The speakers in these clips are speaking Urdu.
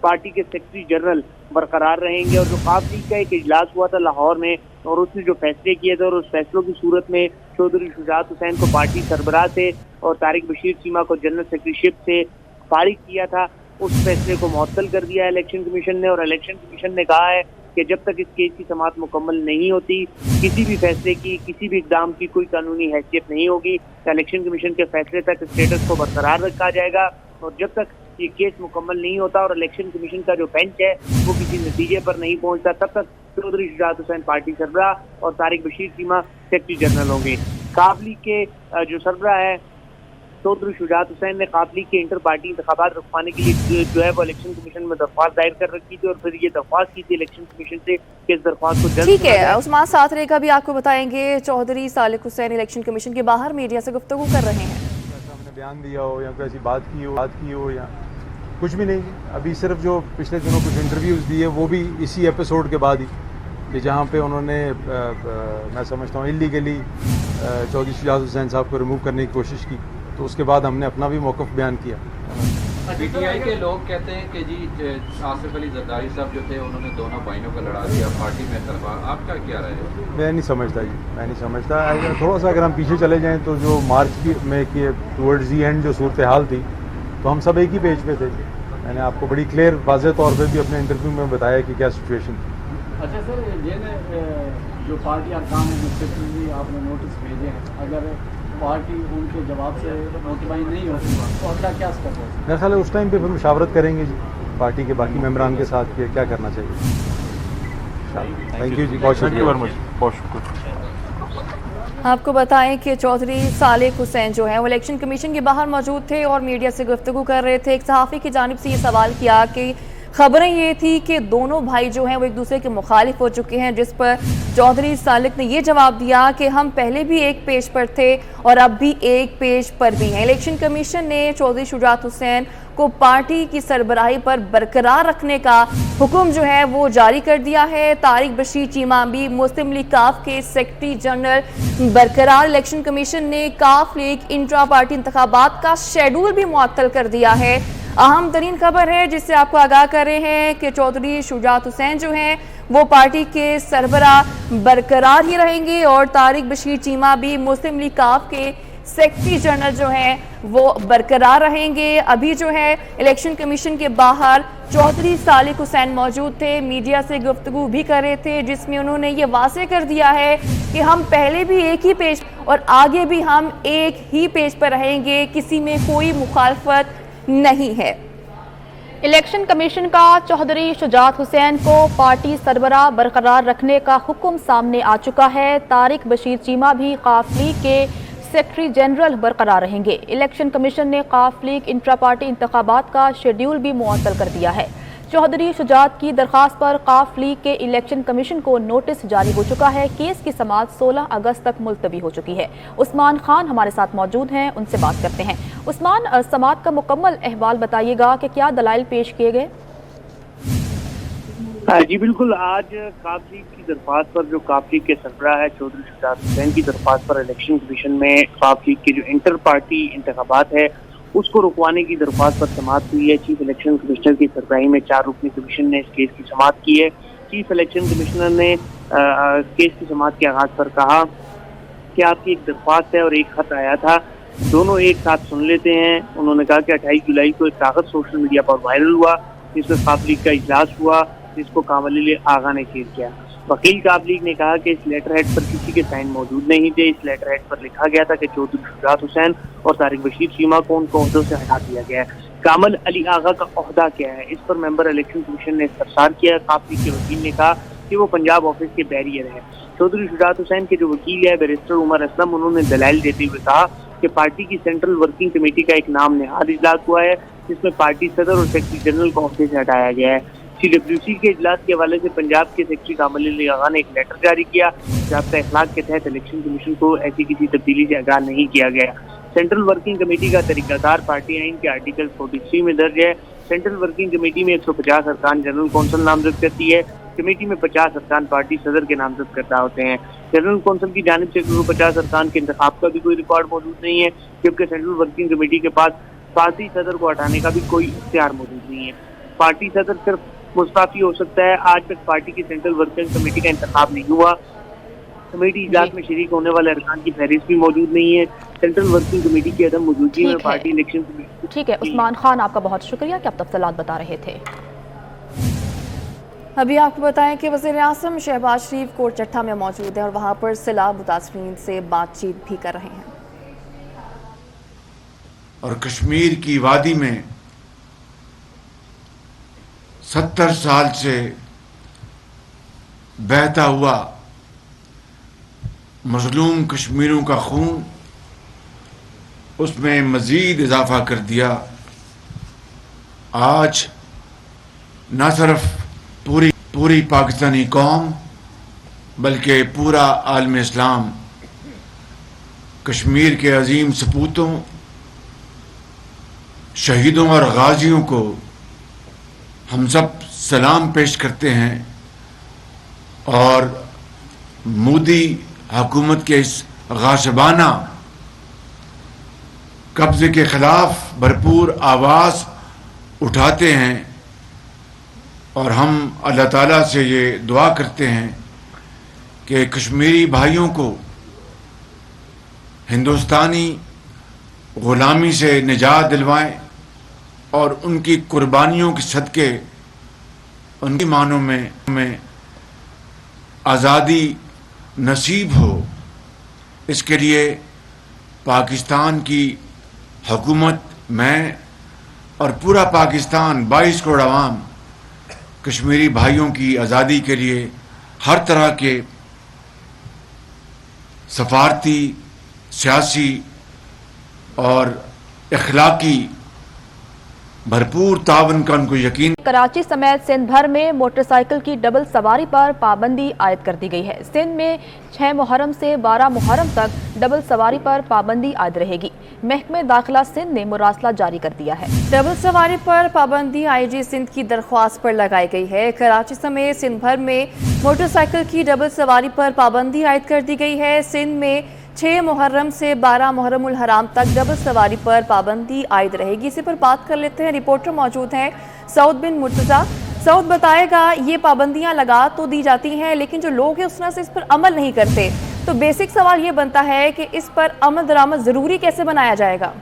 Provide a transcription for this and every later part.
پارٹی کے سیکرٹری جنرل برقرار رہیں گے. اور جو قاف لیگ کا ایک اجلاس ہوا تھا لاہور میں اور اس نے جو فیصلے کیے تھے اور اس فیصلوں کی صورت میں چودھری شجاعت حسین کو پارٹی سربراہ سے اور طارق بشیر چیمہ کو جنرل سیکرٹریشپ سے فارغ کیا تھا, اس فیصلے کو معطل کر دیا ہے الیکشن کمیشن نے. اور الیکشن کمیشن نے کہا ہے کہ جب تک اس کیس کی سماعت مکمل نہیں ہوتی کسی بھی فیصلے کی, کسی بھی اقدام کی کوئی قانونی حیثیت نہیں ہوگی. الیکشن کمیشن کے فیصلے تک اسٹیٹس کو برقرار رکھا جائے گا اور جب تک یہ کیس مکمل نہیں ہوتا اور الیکشن کمیشن کا جو بینچ ہے وہ کسی نتیجے پر نہیں پہنچتا تب تک چودھری شجاعت حسین پارٹی سربراہ اور طارق بشیر چیمہ سیکرٹری جنرل ہوں گے. قاف لیگ کے جو سربراہ ہے چودھری شجاعت حسین نے قاف لیگ کے انٹر پارٹی انتخابات رکھوانے کے لیے جو ہے وہ الیکشن کمیشن میں درخواست دائر کر رکھی تھی اور پھر یہ درخواست کی تھی الیکشن کمیشن سے کہ اس درخواست کو جلد. ٹھیک ہے, عثمان ساتھ رہے گا بھی آپ کو بتائیں گے. چودھری صالح حسین الیکشن کمیشن کے باہر میڈیا سے گفتگو کر رہے ہیں. ہم نے بیان دیا ہو یا کوئی ایسی بات کی ہو یا کچھ بھی نہیں. ابھی صرف جو پچھلے دنوں کچھ انٹرویوز دیے وہ بھی اسی ایپیسوڈ کے بعد ہی کہ جہاں پہ انہوں نے میں سمجھتا ہوں ایلیگلی چودھری شجاعت حسین صاحب کو ریموو کرنے کی کوشش کی, تو اس کے بعد ہم نے اپنا بھی موقف بیان کیا. پی ٹی آئی کے لوگ کہتے ہیں کہ جی آصف علی زرداری صاحب جو تھے انہوں نے دونوں بھائیوں کو لڑا دیا پارٹی میں طرفہ, آپ کا کیا رائے ہے؟ میں نہیں سمجھتا جی, میں نہیں سمجھتا. تھوڑا سا اگر ہم پیچھے چلے جائیں تو جو مارچ میں کہ ٹورڈز دی اینڈ جو صورتحال تھی تو ہم سب ایک ہی پیج پہ تھے. میں نے آپ کو بڑی کلیئر واضح طور پہ بھی اپنے انٹرویو میں بتایا کہ کیا سچویشن تھی. اچھا سر, یہ جو پارٹی ارکان ہیں جو آپ نے نوٹس بھیجے ہیں, اگر پارٹی ان کے جواب سے مطمئن نہیں ہوتی تو اگلا کیا اسٹیپ ہو؟ میرا خیال ہے اس ٹائم پہ پھر مشاورت کریں گے جی پارٹی کے باقی ممبران کے ساتھ کہ کیا کرنا چاہیے. تھینک یو جی, بہت شکریہ. آپ کو بتائیں کہ چودھری صالح حسین جو ہیں وہ الیکشن کمیشن کے باہر موجود تھے اور میڈیا سے گفتگو کر رہے تھے. ایک صحافی کی جانب سے یہ سوال کیا کہ خبریں یہ تھی کہ دونوں بھائی جو ہیں وہ ایک دوسرے کے مخالف ہو چکے ہیں, جس پر چودھری صالح نے یہ جواب دیا کہ ہم پہلے بھی ایک پیج پر تھے اور اب بھی ایک پیج پر بھی ہیں. الیکشن کمیشن نے چودھری شجاعت حسین کو پارٹی کی سربراہی پر برقرار رکھنے کا حکم جو ہے وہ جاری کر دیا ہے. طارق بشیر چیمہ بھی مسلم لیگ کاف کے سیکرٹری جنرل برقرار. الیکشن کمیشن نے کاف لیگ انٹرا پارٹی انتخابات کا شیڈول بھی معطل کر دیا ہے. اہم ترین خبر ہے جس سے آپ کو آگاہ کر رہے ہیں کہ چودھری شجاعت حسین جو ہیں وہ پارٹی کے سربراہ برقرار ہی رہیں گے اور طارق بشیر چیمہ بھی مسلم لیگ کاف کے سیکرٹری جنرل جو ہیں وہ برقرار رہیں گے. ابھی جو ہے الیکشن کمیشن کے باہر چودھری صالح حسین موجود تھے, میڈیا سے گفتگو بھی کر رہے تھے جس میں انہوں نے یہ واضح کر دیا ہے کہ ہم پہلے بھی ایک ہی پیج اور آگے بھی ہم ایک ہی پیج پر رہیں گے, کسی میں کوئی مخالفت نہیں ہے. الیکشن کمیشن کا چودھری شجاعت حسین کو پارٹی سربراہ برقرار رکھنے کا حکم سامنے آ چکا ہے. طارق بشیر چیمہ بھی قاف لیگ کے سیکرٹری جنرل برقرار رہیں گے. الیکشن کمیشن نے قاف لیگ انٹرا پارٹی انتخابات کا شیڈول بھی معطل کر دیا ہے. چودھری شجاعت کی درخواست پر قاف لیگ کے الیکشن کمیشن کو نوٹس جاری ہو چکا ہے. کیس کی سماعت 16 اگست تک ملتوی ہو چکی ہے. عثمان خان ہمارے ساتھ موجود ہیں, ان سے بات کرتے ہیں. عثمان, سماعت کا مکمل احوال بتائیے گا کہ کیا دلائل پیش کیے گئے؟ جی بالکل, آج قاف لیگ کی درخواست پر جو قاف لیگ کے سربراہ ہے چودھری شجاعت حسین کی درخواست پر الیکشن کمیشن میں قاف لیگ کے جو انٹر پارٹی انتخابات ہے اس کو رکوانے کی درخواست پر سماعت ہوئی ہے. چیف الیکشن کمشنر کی سربراہی میں 4 رکنی کمیشن نے اس کیس کی سماعت کی ہے. چیف الیکشن کمشنر نے کیس کی سماعت کے آغاز پر کہا کہ آپ کی ایک درخواست ہے اور ایک خط آیا تھا, دونوں ایک ساتھ سن لیتے ہیں. انہوں نے کہا کہ 28 جولائی کو ایک کاغذ سوشل میڈیا پر وائرل ہوا جس میں قاف لیگ کا اجلاس ہوا جس کو کامل علی آغا نے شیئر کیا. وکیل قاف لیگ نے کہا کہ اس لیٹر ہیڈ پر کسی کے سائن موجود نہیں تھے. اس لیٹر ہیڈ پر لکھا گیا تھا کہ چودھری شجاعت حسین اور طارق بشیر چیمہ کو ان کو عہدوں سے ہٹا دیا گیا ہے. کامل علی آغا کا عہدہ کیا ہے, اس پر ممبر الیکشن کمیشن نے استفسار کیا. قاف لیگ کے وکیل نے کہا کہ وہ پنجاب آفس کے بیریئر ہیں. چودھری شجاعت حسین کے جو وکیل ہے بیرسٹر عمر اسلم, انہوں نے دلائل دیتے ہوئے کہا کہ پارٹی کی سینٹرل ورکنگ کمیٹی کا ایک نام نہاد اجلاس ہوا ہے جس میں پارٹی صدر اور سیکرٹری جنرل کو عہدے سے ہٹایا گیا ہے. CWC کے اجلاس کے حوالے سے پنجاب کے سیکرٹری کامل علی آغا نے ایک لیٹر جاری کیا. ضابطہ اخلاق کے تحت الیکشن کمیشن کو ایسی کسی تبدیلی سے آگاہ نہیں کیا گیا. سینٹرل ورکنگ کمیٹی کا طریقہ کار پارٹی آئین کے آرٹیکل 43 میں درج ہے. سینٹرل ورکنگ کمیٹی میں 150 ارکان جنرل کونسل نامزد کرتی ہے. کمیٹی میں 50 ارکان پارٹی صدر کے نامزد کرتا ہوتے ہیں. جنرل کونسل کی جانب سے 150 ارکان کے انتخاب کا بھی کوئی ریکارڈ موجود نہیں ہے, جبکہ سینٹرل ورکنگ کمیٹی کے پاس پارٹی صدر کو ہٹانے کا بھی کوئی اختیار موجود نہیں ہے. پارٹی صدر صرف مستعفی ہو سکتا ہے. آج تک پارٹی کی سینٹرل ورکنگ کمیٹی کا انتخاب نہیں ہوا. کمیٹی اجلاس میں شریک ہونے والے ارکان کی فہرست بھی موجود نہیں ہے. سینٹرل ورکنگ کمیٹی کی عدم موجودگی میں پارٹی الیکشن کمیٹی. ٹھیک ہے عثمان خان، آپ کا بہت شکریہ کہ آپ تفصیلات بتا رہے تھے. ابھی آپ کو بتائیں کہ وزیر اعظم شہباز شریف کوٹ چٹھا میں موجود ہیں اور وہاں پر سیلاب متاثرین سے بات چیت بھی کر رہے ہیں. اور کشمیر کی وادی میں 70 سال سے بہتا ہوا مظلوم کشمیریوں کا خون اس میں مزید اضافہ کر دیا. آج نہ صرف پوری پاکستانی قوم بلکہ پورا عالم اسلام کشمیر کے عظیم سپوتوں، شہیدوں اور غازیوں کو ہم سب سلام پیش کرتے ہیں اور مودی حکومت کے اس غاصبانہ قبضے کے خلاف بھرپور آواز اٹھاتے ہیں. اور ہم اللہ تعالیٰ سے یہ دعا کرتے ہیں کہ کشمیری بھائیوں کو ہندوستانی غلامی سے نجات دلوائیں اور ان کی قربانیوں کے صدقے ان کی معنوں میں آزادی نصیب ہو. اس کے لیے پاکستان کی حکومت، میں اور پورا پاکستان 22 کروڑ عوام کشمیری بھائیوں کی آزادی کے لیے ہر طرح کے سفارتی، سیاسی اور اخلاقی بھرپور تعاون کا ان کو یقین. کراچی سمیت سندھ بھر میں موٹر سائیکل کی ڈبل سواری پر پابندی عائد کر دی گئی ہے. سندھ میں 6 محرم سے 12 محرم تک ڈبل سواری پر پابندی عائد رہے گی. محکمہ داخلہ سندھ نے مراسلہ جاری کر دیا ہے. ڈبل سواری پر پابندی آئی جی سندھ کی درخواست پر لگائی گئی ہے. کراچی سمیت سندھ بھر میں موٹر سائیکل کی ڈبل سواری پر پابندی عائد کر دی گئی ہے. سندھ میں 6 محرم سے 12 محرم الحرام تک ڈبل سواری پر پابندی عائد رہے گی. اسی پر بات کر لیتے ہیں، رپورٹر موجود ہیں سعود بن مرتضیٰ. سعود بتائے گا، یہ پابندیاں لگا تو دی جاتی ہیں لیکن جو لوگ ہیں اس طرح سے اس پر عمل نہیں کرتے، تو بیسک سوال یہ بنتا ہے کہ اس پر عمل درآمد ضروری کیسے بنایا جائے گا؟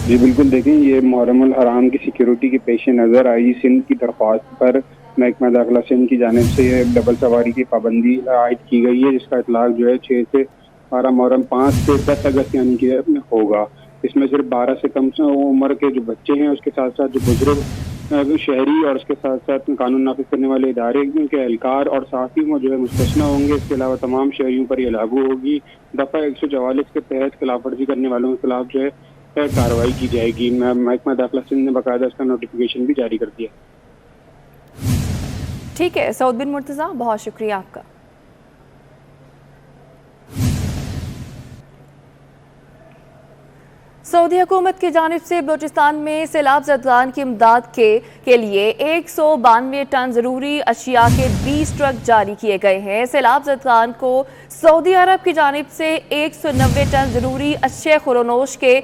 جی بالکل، دیکھیں یہ محرم الحرام کی سیکیورٹی کے پیش نظر آئی سندھ کی درخواست پر محکمہ داخلہ سندھ کی جانب سے یہ ڈبل سواری کی پابندی عائد کی گئی ہے، جس کا اطلاق جو ہے 6 سے 12 محرم 5 سے 10 اگست یعنی کہ ہوگا. اس میں صرف 12 سے کم عمر کے جو بچے ہیں، اس کے ساتھ ساتھ جو بزرگ شہری اور اس کے ساتھ ساتھ قانون نافذ کرنے والے ادارے کے اہلکار اور صحافی جو ہے مستثنی ہوں گے. اس کے علاوہ تمام شہریوں پر یہ لاگو ہوگی. دفعہ 144 کے تحت خلاف ورزی کرنے والوں کے خلاف جو ہے کارروائی کی جائے گی. محکمہ داخلہ سندھ نے باقاعدہ اس کا نوٹیفیکیشن بھی جاری کر دیا. ٹھیک ہے سعود بن مرتضیٰ، بہت شکریہ آپ کا. سعودی حکومت کی جانب سے بلوچستان میں سیلاب زدگان کی امداد کے لیے 192 ٹن ضروری اشیاء کے 20 ٹرک جاری کیے گئے ہیں. سیلاب زدگان کو سعودی عرب کی جانب سے 190 ٹن ضروری اشیاء خورونوش کے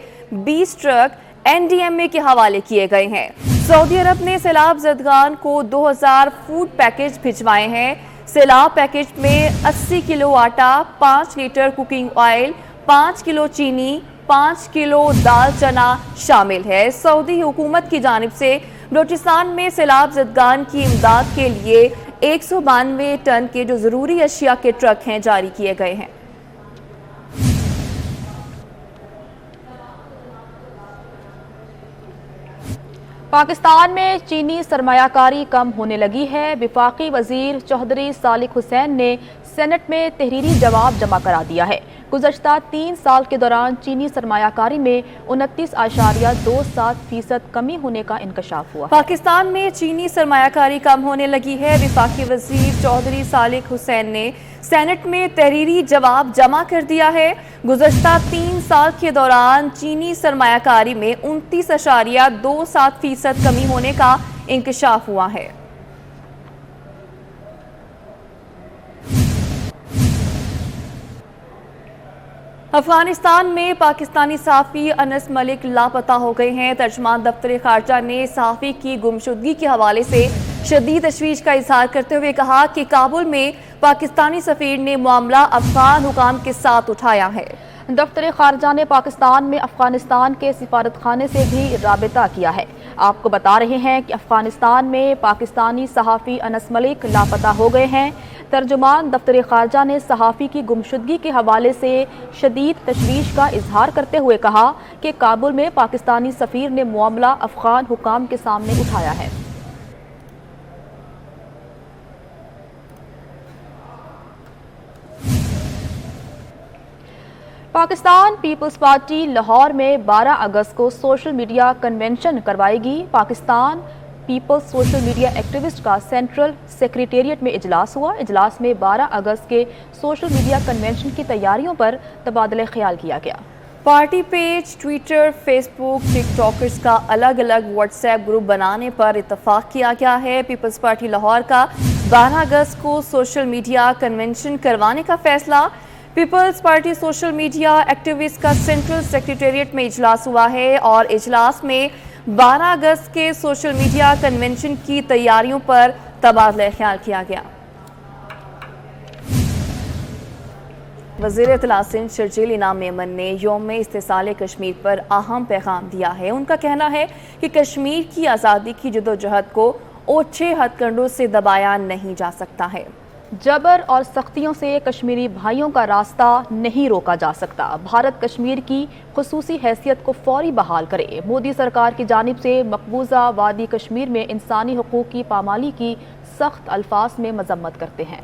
20 ٹرک NDMA کے حوالے کیے گئے ہیں. سعودی عرب نے سیلاب زدگان کو 2000 فوڈ پیکج بھجوائے ہیں. سیلاب پیکج میں 80 کلو آٹا، 5 لیٹر کوکنگ آئل، 5 کلو چینی، 5 کلو دال چنا شامل ہے. سعودی حکومت کی جانب سے بلوچستان میں سیلاب زدگان کی امداد کے لیے 192 ٹن کے جو ضروری اشیاء کے ٹرک ہیں جاری کیے گئے ہیں. پاکستان میں چینی سرمایہ کاری کم ہونے لگی ہے. وفاقی وزیر چوہدری صالح حسین نے سینٹ میں تحریری جواب جمع کرا دیا ہے. گزشتہ 3 سال کے دوران چینی سرمایہ کاری میں 29.27% کمی ہونے کا انکشاف ہوا. پاکستان میں چینی سرمایہ کاری کم ہونے لگی ہے. وفاقی وزیر چوہدری صالح حسین نے سینٹ میں تحریری جواب جمع کر دیا ہے. گزشتہ 3 سال کے دوران چینی سرمایہ کاری میں 29.27% کمی ہونے کا انکشاف ہوا ہے. افغانستان میں پاکستانی صحافی انس ملک لاپتہ ہو گئے ہیں۔ ترجمان دفتر خارجہ نے صحافی کی گمشدگی کے حوالے سے شدید تشویش کا اظہار کرتے ہوئے کہا کہ کابل میں پاکستانی سفیر نے معاملہ افغان حکام کے ساتھ اٹھایا ہے۔ دفتر خارجہ نے پاکستان میں افغانستان کے سفارت خانے سے بھی رابطہ کیا ہے۔ آپ کو بتا رہے ہیں کہ افغانستان میں پاکستانی صحافی انس ملک لاپتہ ہو گئے ہیں۔ ترجمان دفتر خارجہ نے صحافی کی گمشدگی کے حوالے سے شدید تشویش کا اظہار کرتے ہوئے کہا کہ کابل میں پاکستانی سفیر نے معاملہ افغان حکام کے سامنے اٹھایا ہے۔ پاکستان پیپلز پارٹی لاہور میں 12 اگست کو سوشل میڈیا کنونشن کروائے گی۔ Pakistan peoples social media activist کا سینٹرل سیکریٹریٹ میں اجلاس ہوا۔ اجلاس میں 12 اگست کے سوشل میڈیا کنونشن کی تیاریوں پر تبادلہ خیال کیا گیا۔ پارٹی پیج، ٹویٹر، فیس بک، ٹک ٹاکرز کا الگ الگ واٹس ایپ گروپ بنانے پر اتفاق کیا گیا ہے۔ پیپلز پارٹی لاہور کا 12 اگست کو سوشل میڈیا کنونشن کروانے کا فیصلہ۔ Peoples party social media activist کا سینٹرل سیکریٹریٹ میں اجلاس ہوا ہے اور اجلاس میں 12 اگست کے سوشل میڈیا کنونشن کی تیاریوں پر تبادلہ خیال کیا گیا۔ وزیر اطلاع سندھ شرجیل انعام میمن نے یوم استحصال کشمیر پر اہم پیغام دیا ہے۔ ان کا کہنا ہے کہ کشمیر کی آزادی کی جدوجہد کو اوچھے ہتھ کنڈوں سے دبایا نہیں جا سکتا ہے۔ جبر اور سختیوں سے کشمیری بھائیوں کا راستہ نہیں روکا جا سکتا۔ بھارت کشمیر کی خصوصی حیثیت کو فوری بحال کرے۔ مودی سرکار کی جانب سے مقبوضہ وادی کشمیر میں انسانی حقوق کی پامالی کی سخت الفاظ میں مذمت کرتے ہیں۔